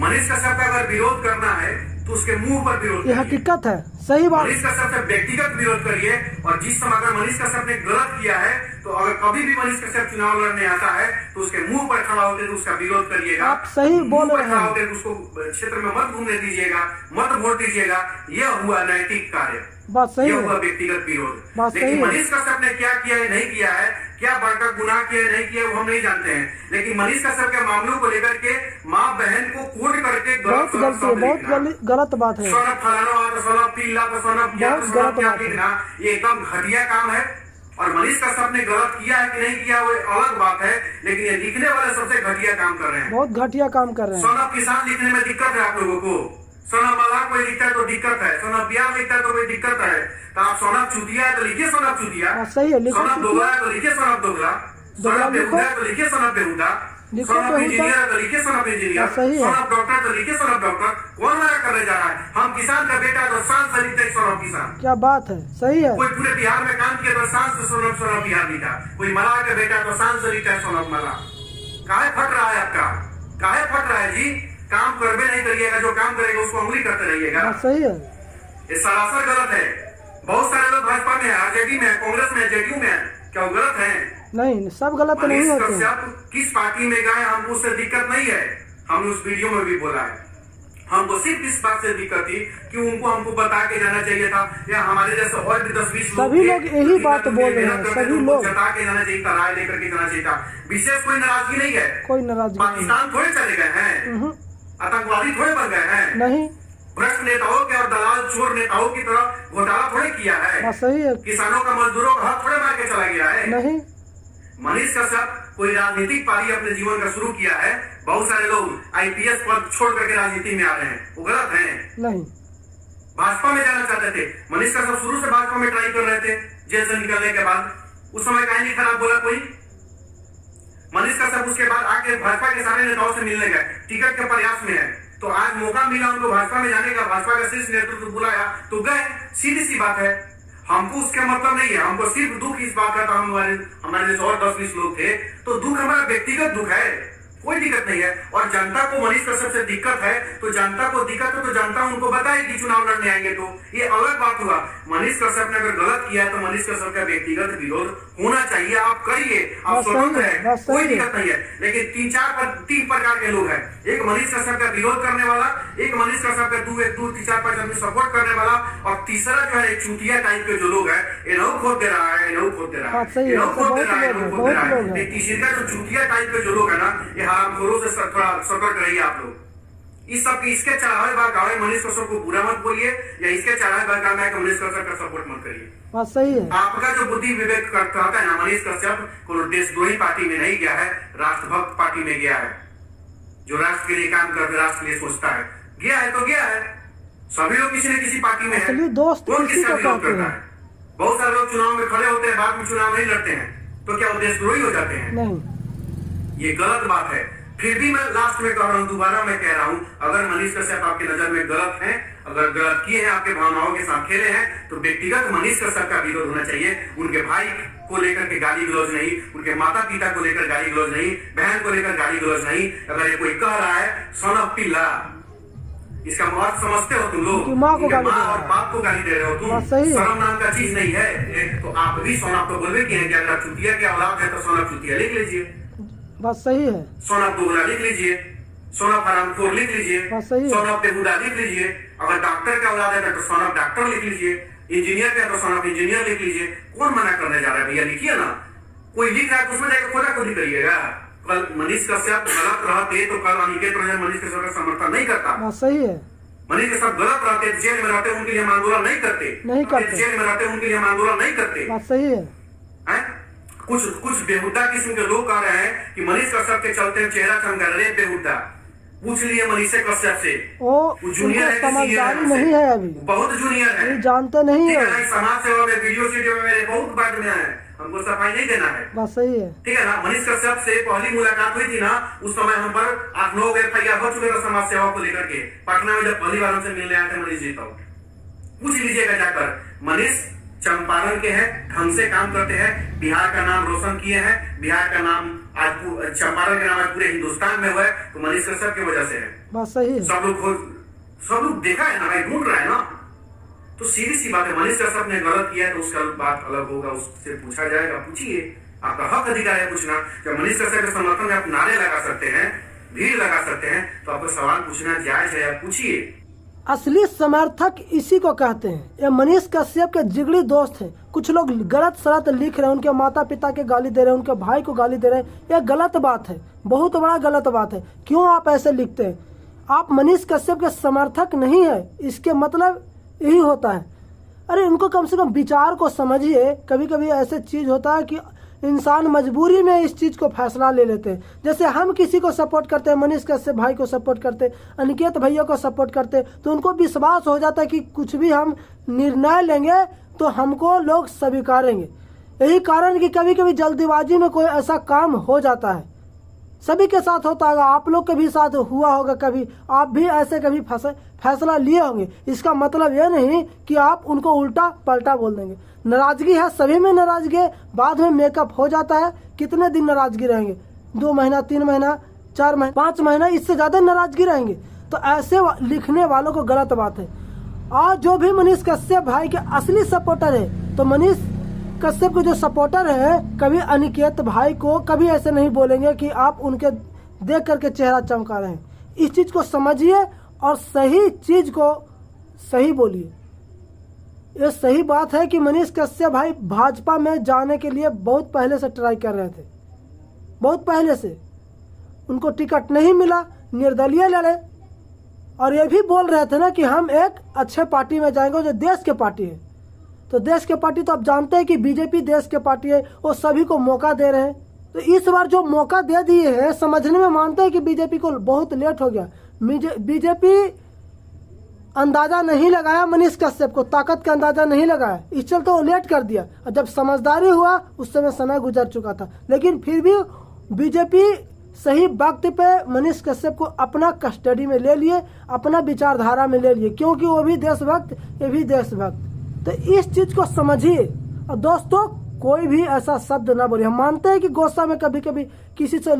मनीष कश्यप का अगर विरोध करना है तो उसके मुंह पर विरोध, ये हकीकत है, सही बात। मनीष कश्यप से व्यक्तिगत विरोध करिए। और जिस समय अगर मनीष कश्यप ने गलत किया है तो अगर कभी भी मनीष कश्यप चुनाव लड़ने आता है तो उसके मुंह पर खड़ा होकर उसका विरोध करिएगा। आप सही बोल रहे हैं। होकर उसको क्षेत्र में मत घूमने दीजिएगा, मत वोट दीजिएगा। यह हुआ नैतिक कार्य, बात सही यह है, हुआ व्यक्तिगत विरोध। बात सही लेकिन है। मनीष कश्यप ने क्या किया है, नहीं किया है, क्या बड़का गुनाह किया है, नहीं किया, वो हम नहीं जानते हैं। लेकिन मनीष कश्यप के मामलों को लेकर के माँ बहन को कोड करके बहुत गलत बात है, सोना फलाना तो सोना पीला तो सोना क्या लिखना, ये एकदम घटिया काम है। और मनीष कश्यप ने गलत किया है कि नहीं किया वो अलग बात है, लेकिन ये लिखने वाले सबसे घटिया काम कर रहे हैं, बहुत घटिया काम कर रहे हैं। सोना किसान लिखने में दिक्कत है आप लोगों को, सोना मलाह कोई लिखता है तो दिक्कत है, सोना बिहार लिखता है तो कोई दिक्कत है। तो आप सोना चुतिया है तो लिखिए सोना चुतिया, सही है, सोना दोगला है तो लिखिए सोना दोगला, सोना बेहुदा है तो लिखिए सोना बेहुदा, सोना इंजीनियर है तो लिखिए सोना इंजीनियर, सोना डॉक्टर तो लिखिए सोना डॉक्टर। कौन मना करने जा रहा है? हम किसान का बेटा तो शान से लिखते सोना किसान। क्या बात है, सही है। कोई पूरे बिहार में काम किया तो शान से सोना बिहार लिखा, कोई मलाह का बेटा तो शान से लिखता है सोना मलाह। काहे फट रहा है आपका, काहे फट रहा है जी? काम करबे नहीं करिएगा, जो काम करेगा उसको उंगली करते रहिएगा। सही है, ये सरासर गलत है। बहुत सारे लोग भाजपा में है, आरजेडी में है, कांग्रेस में है, जेडीयू में है, क्या वो गलत है? नहीं, सब गलत नहीं होते। मनीष कश्यप किस पार्टी में गए हमको उससे दिक्कत नहीं है, हमने उस वीडियो में भी बोला है। हमको सिर्फ इस बात से दिक्कत थी कि उनको हमको बता के जाना चाहिए था, या हमारे जैसे और भी 10-20 सभी लोग यही बात बोल रहे हैं, सभी लोग बता के जाना चाहिए था, राय लेकर के जाना चाहिए था। विशेष कोई नाराजगी नहीं है, कोई नाराजगी। पाकिस्तान थोड़े चले गए हैं, आतंकवादी थोड़े बन गए हैं, नहीं। भ्रष्ट नेताओं के और दलाल चोर नेताओं की तरह घोटाला थोड़े किया है, सही है। किसानों का मजदूरों का हाथ थोड़े मार के चला गया है, नहीं। मनीष कश्यप कोई राजनीतिक पारी अपने जीवन का शुरू किया है। बहुत सारे लोग आईपीएस पद छोड़ करके राजनीति में आ रहे हैं, वो गलत है। नहीं, भाजपा में जाना चाहते थे, मनीष कश्यप शुरू से भाजपा में ट्राई कर रहे थे जेल से निकलने के बाद। उस समय कहीं नहीं खराब बोला कोई। मनीष कश्यप उसके बाद आके भाजपा के सारे नेताओं से मिलने गए, टिकट के प्रयास में है, तो आज मौका मिला उनको भाजपा में जाने का, भाजपा का शीर्ष नेतृत्व बुलाया तो गए। सीधी सी बात है, हमको उसका मतलब नहीं है, हमको सिर्फ दुख इस बात का था, हमारे जैसे और 10-20 लोग थे, तो दुख हमारा व्यक्तिगत दुख है, कोई दिक्कत नहीं है। और जनता को मनीष कश्यप से दिक्कत है तो जनता को दिक्कत है तो जनता उनको बताएगी चुनाव लड़ने आएंगे तो, ये अलग बात हुआ। मनीष कश्यप ने अगर गलत किया है तो मनीष कश्यप का व्यक्तिगत विरोध होना चाहिए, आप करिए, आप स्वतंत्र है, कोई दिक्कत नहीं है। लेकिन 3 प्रकार के लोग हैं, एक मनीष कश्यप का विरोध करने वाला, एक मनीष कश्यप का 2-3-4-5 आदमी सपोर्ट करने वाला, और तीसरा जो है चूतिया टाइप के जो लोग है, इन्हों खोद दे रहा है, इन्हों खोद दे रहा है, इन्हों खोद दे रहा है, इन्हों खोद दे रहा है। तीसरा जो चूतिया टाइप के जो लोग है ना, ये हरामखोरों से थोड़ा सतर्क रहिए आप लोग। इस सब की इसके चढ़ावे बहकावे मनीष कश्यप को बुरा मत बोलिए, या इसके चढ़ावे बहकावे मनीष कश्यप का सपोर्ट मत करिए। बात सही है। आपका जो बुद्धि विवेक करता है ना, मनीष कश्यप को देशद्रोही पार्टी में नहीं गया है, राष्ट्रभक्त पार्टी में गया है, जो राष्ट्र के लिए काम करके राष्ट्र के लिए सोचता है, गया है तो गया है। सभी लोग किसी न किसी पार्टी में है, दोस्त कौन किसका विरोध करता है? बहुत सारे लोग चुनाव में खड़े होते हैं, बाद में चुनाव नहीं लड़ते हैं, तो क्या वो देशद्रोही हो जाते हैं? नहीं, ये गलत बात है। फिर भी मैं लास्ट में कह रहा हूँ, दोबारा मैं कह रहा हूँ, अगर मनीष कश्यप आपकी नजर में गलत है, अगर गलत किए हैं, आपके भावनाओं के साथ खेले हैं, तो व्यक्तिगत मनीष कश्यप का विरोध होना चाहिए। उनके भाई को लेकर के गाली गलौज नहीं, उनके माता पिता को लेकर गाली गलौज नहीं, बहन को लेकर गाली गलौज नहीं। अगर ये कोई कह रहा है सन ऑफ पिल्ला, इसका मतलब समझते हो तुम लोग, माँ और बाप को गाली दे रहे हो तुम, शर्म नाम का चीज नहीं है। तो आप भी सोना तो बोलवे की है कि अगर चुतिया के औलाद है तो सोना चुतिया लिख लीजिए, बात सही है। सोना दोगला लिख लीजिए, सोना हरामखोर लिख लीजिए, सोना बेहुदा लिख लीजिए। अगर डॉक्टर का औलाद है तो सोना डॉक्टर लिख लीजिए, इंजीनियर का तो सोना इंजीनियर लिख लीजिए। कौन मना करने जा रहा है भैया? लिखिए ना, कोई लिख रहा है तो उसमें जाकर खोजा खोजी करिएगा। कल मनीष कश्यप गलत रहते तो कल अनिकेत रंजन मनीष कश्यप का समर्थन नहीं करता। सही है, मनीष कश्यप गलत रहते, जेल में रहते, उनके लिए हम आंदोलन नहीं करते, जेल में रहते उनके लिए हम आंदोलन नहीं करते। बात सही है। कुछ बेहुदा किस्म के लोग कह रहे हैं कि मनीष कश्यप के चलते चेहरा चमका रहे, बेहुदा। पूछ लिए मनीष कश्यप से, वो जूनियर है, समझदारी नहीं है, अभी बहुत जूनियर है, जानते नहीं है। समाज सेवा में वीडियो सीडियो में मेरे बहुत बाद में है, हमको सफाई नहीं देना है। बात सही है, ठीक है ना। मनीष कश्यप से पहली मुलाकात हुई थी ना, उस समय हम पर 8-9 FIR हो चुके थे समाज सेवा को लेकर के। पटना में जब पहली बार हमसे मिलने आए थे मनीष जी, तो पूछ लीजिएगा जाकर। मनीष चंपारण के हैं, ढंग से काम करते हैं, बिहार का नाम रोशन किए हैं, बिहार का नाम आज चंपारण के नाम आज पूरे हिंदुस्तान में हुआ है तो मनीष कश्यप की वजह से है। बात सही है। सब लोग देखा है ना भाई, ढूंढ रहा है ना। तो सीधी सी बात है, मनीष कश्यप ने गलत किया है तो उसका बात अलग होगा, उससे पूछा जाएगा। पूछिए, आपका हक अधिकार है पूछना। जब मनीष कश्यप के समर्थन में आप नारे लगा सकते हैं, भीड़ लगा सकते हैं, तो आपको सवाल पूछना जायज है, आप पूछिए। असली समर्थक इसी को कहते हैं। ये मनीष कश्यप के जिगरी दोस्त हैं। कुछ लोग गलत सलत लिख रहे हैं, उनके माता पिता के गाली दे रहे हैं, उनके भाई को गाली दे रहे हैं। यह गलत बात है, बहुत बड़ा गलत बात है। क्यों आप ऐसे लिखते हैं? आप मनीष कश्यप के समर्थक नहीं है, इसके मतलब यही होता है। अरे उनको कम से कम विचार को समझिए। कभी कभी ऐसे चीज होता है कि इंसान मजबूरी में इस चीज को फैसला ले लेते हैं। जैसे हम किसी को सपोर्ट करते हैं, मनीष कश्यप भाई को सपोर्ट करते, अनिकेत भैया को सपोर्ट करते, तो उनको विश्वास हो जाता है कि कुछ भी हम निर्णय लेंगे तो हमको लोग स्वीकारेंगे। यही कारण कि कभी कभी जल्दीबाजी में कोई ऐसा काम हो जाता है। सभी के साथ होता होगा, आप लोग के भी साथ हुआ होगा, कभी आप भी ऐसे कभी फैसला लिए होंगे। इसका मतलब यह नहीं कि आप उनको उल्टा पलटा बोल देंगे। नाराजगी है, सभी में नाराजगी है, बाद में मेकअप हो जाता है। कितने दिन नाराजगी रहेंगे? 2 महीना, 3 महीना, 4 महीना, 5 महीना, इससे ज्यादा नाराजगी रहेंगे। तो ऐसे लिखने वालों को गलत बात है। और जो भी मनीष कश्यप भाई के असली सपोर्टर है, तो मनीष कश्यप के जो सपोर्टर है, कभी अनिकेत भाई को कभी ऐसे नहीं बोलेंगे कि आप उनके देख करके चेहरा चमका रहे हैं। इस चीज को समझिए और सही चीज को सही बोलिए। ये सही बात है कि मनीष कश्यप भाई भाजपा में जाने के लिए बहुत पहले से ट्राई कर रहे थे, बहुत पहले से। उनको टिकट नहीं मिला, निर्दलीय लड़े, और ये भी बोल रहे थे ना कि हम एक अच्छे पार्टी में जाएंगे जो देश के पार्टी है। तो देश के पार्टी तो आप जानते हैं कि बीजेपी देश के पार्टी है, वो सभी को मौका दे रहे हैं। तो इस बार जो मौका दे दिए हैं, समझने में मानते हैं कि बीजेपी को बहुत लेट हो गया। बीजेपी अंदाजा नहीं लगाया, मनीष कश्यप को ताकत का अंदाजा नहीं लगाया, इस चलते वो लेट कर दिया। और जब समझदारी हुआ उस समय गुजर चुका था। लेकिन फिर भी बीजेपी सही वक्त पे मनीष कश्यप को अपना कस्टडी में ले लिए, अपना विचारधारा में ले लिए, क्योंकि वो भी देशभक्त, ये भी देशभक्त। तो इस चीज को समझिए। और दोस्तों, कोई भी ऐसा शब्द ना बोले। हम मानते हैं कि गोसा में कभी कभी किसी से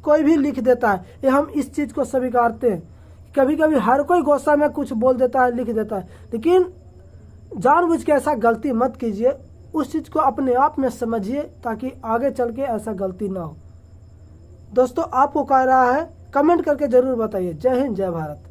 कोई भी लिख देता है, ये हम इस चीज को स्वीकारते हैं। कभी कभी हर कोई गोसा में कुछ बोल देता है, लिख देता है, लेकिन जानबूझ के ऐसा गलती मत कीजिए। उस चीज को अपने आप में समझिए ताकि आगे चल के ऐसा गलती ना हो। दोस्तों, आपको क्या रहा है कमेंट करके जरूर बताइए। जय हिंद, जय भारत।